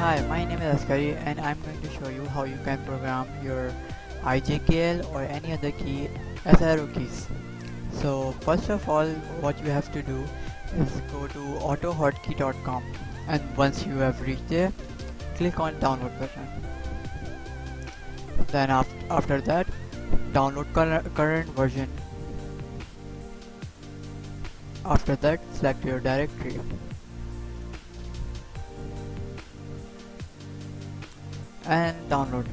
Hi, my name is Askari and I'm going to show you how you can program your IJKL or any other key as arrow keys. So first of all, what you have to do is go to autohotkey.com, and once you have reached there, click on download button. Then after that, download current version. After that, select your directory. And download.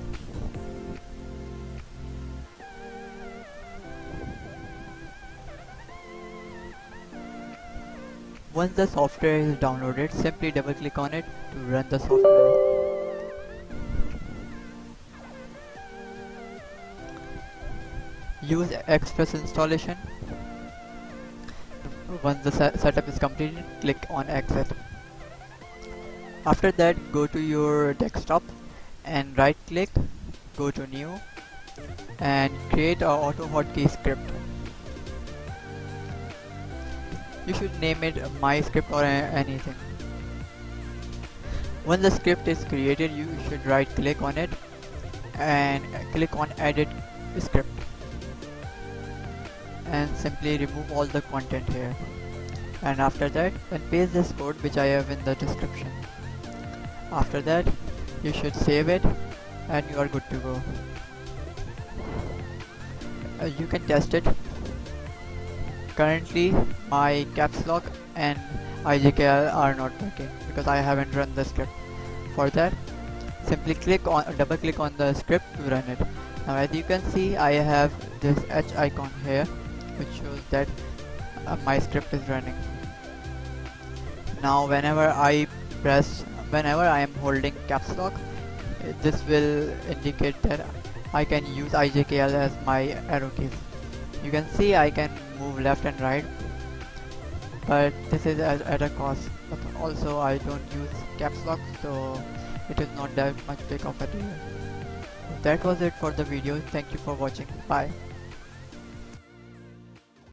Once the software is downloaded, simply double click on it to run the software. Use Express installation. Once the setup is completed, click on exit. After that, go to your desktop and right click, go to new and create a autohotkey script. You should name it my script or anything. Once the script is created, you should right click on it and click on edit script and simply remove all the content here. And after that, then paste this code which I have in the description. After that, you should save it and you are good to go. You can test it. Currently my CapsLock and IJKL are not working because I haven't run the script. For that, simply double click on the script to run it. Now as you can see, I have this H icon here which shows that my script is running. Now whenever I am holding CapsLock, this will indicate that I can use IJKL as my arrow keys. You can see I can move left and right, but this is at a cost. But also I don't use CapsLock, so it is not that much big of a deal. That was it for the video. Thank you for watching. Bye.